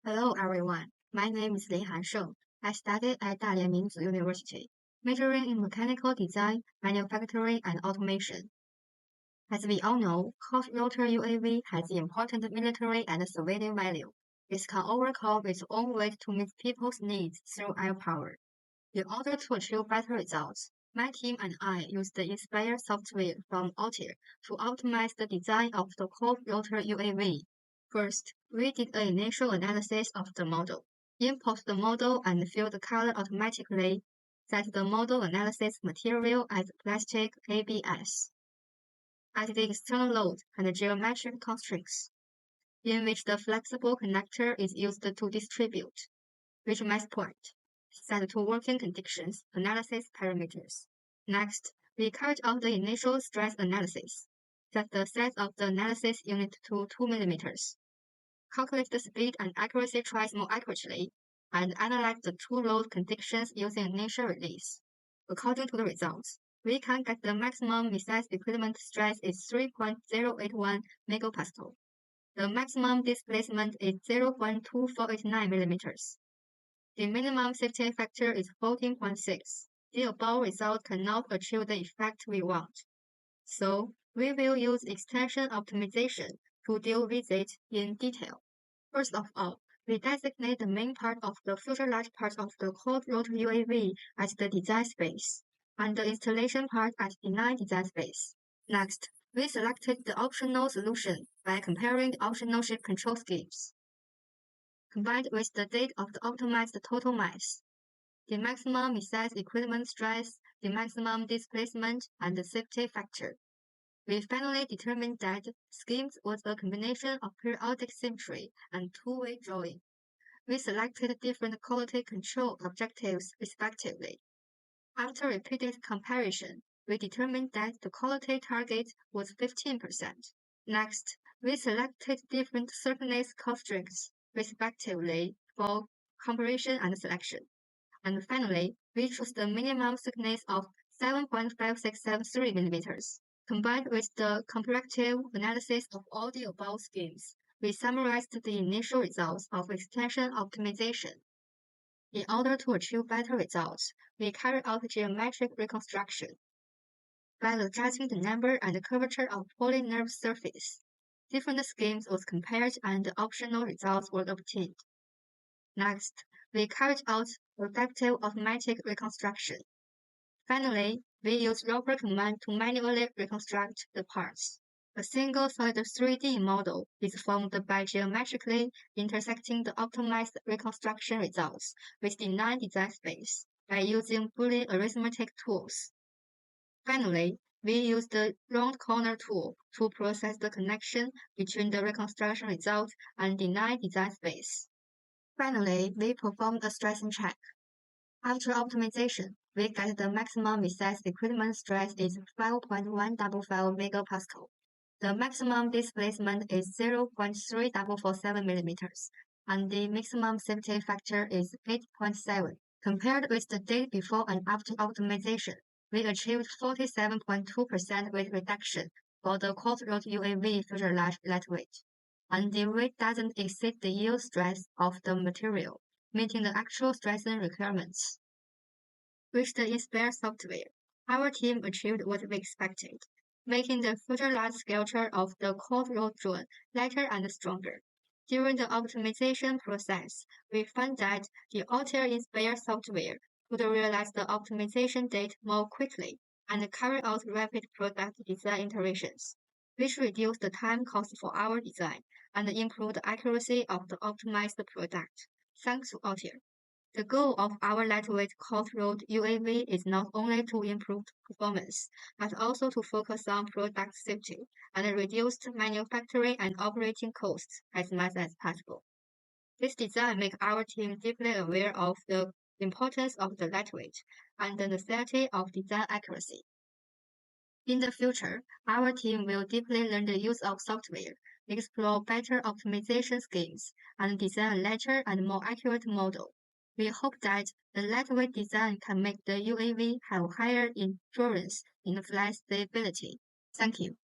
Hello everyone, my name is Linhan Sheng. I studied at Dalian Minzu University, majoring in mechanical design, manufacturing, and automation. As we all know, hot rotor UAV has important military and civilian value. It can overcome its own weight to meet people's needs through air power. In order to achieve better results, my team and I used the Inspire software from Altair to optimize the design of the hot rotor UAV. First, we did an initial analysis of the model, import the model and fill the color automatically, set the model analysis material as plastic ABS. Add the external load and geometric constraints, in which the flexible connector is used to distribute. Reach mass point, set to working conditions analysis parameters. Next, we carried out the initial stress analysis, set the size of the analysis unit to 2 mm. Calculate the speed and accuracy twice more accurately, and analyze the true load conditions using initial release. According to the results, we can get the maximum missile equivalent stress is 3.081 megapascal. The maximum displacement is 0.2489 mm. The minimum safety factor is 14.6. The above result cannot achieve the effect we want. So, we will use extension optimization to deal with it in detail. First of all, we designate the main part of the fuselage part of the hot rotor UAV as the design space, and the installation part as the design space. Next, we selected the optional solution by comparing the optional shape control schemes, combined with the date of the optimized total mass, the maximum missile equivalent stress, the maximum displacement, and the safety factor. We finally determined that schemes was a combination of periodic symmetry and two-way drawing. We selected different quality control objectives respectively. After repeated comparison, we determined that the quality target was 15%. Next, we selected different circumference constraints respectively for comparison and selection. And finally, we chose the minimum thickness of 7.5673 mm. Combined with the comparative analysis of all the above schemes, we summarized the initial results of extension optimization. In order to achieve better results, we carried out geometric reconstruction. By adjusting the number and curvature of polynerve surface, different schemes was compared and optional results were obtained. Next, we carried out adaptive automatic reconstruction. Finally, we use roper command to manually reconstruct the parts. A single solid 3D model is formed by geometrically intersecting the optimized reconstruction results with the design space by using Boolean arithmetic tools. Finally, we use the round corner tool to process the connection between the reconstruction result and the design space. Finally, we performed a stressing check. After optimization, we get the maximum missile equivalent stress is 5.155 megapascal. The maximum displacement is 0.3447 millimeters, and the maximum safety factor is 8.7. Compared with the day before and after optimization, we achieved 47.2% weight reduction for the hot rotor UAV fuselage lightweight, and the weight doesn't exceed the yield stress of the material, meeting the actual stressing requirements. With the Inspire software, our team achieved what we expected, making the fuselage sculpture of the hot rotor drone lighter and stronger. During the optimization process, we found that the Altair Inspire software could realize the optimization date more quickly and carry out rapid product design iterations, which reduced the time cost for our design and improved the accuracy of the optimized product. Thanks to Altair. The goal of our lightweight hot rotor UAV is not only to improve performance, but also to focus on product safety and reduce manufacturing and operating costs as much as possible. This design makes our team deeply aware of the importance of the lightweight and the necessity of design accuracy. In the future, our team will deeply learn the use of software, explore better optimization schemes, and design a lighter and more accurate model. We hope that the lightweight design can make the UAV have higher endurance in flight stability. Thank you.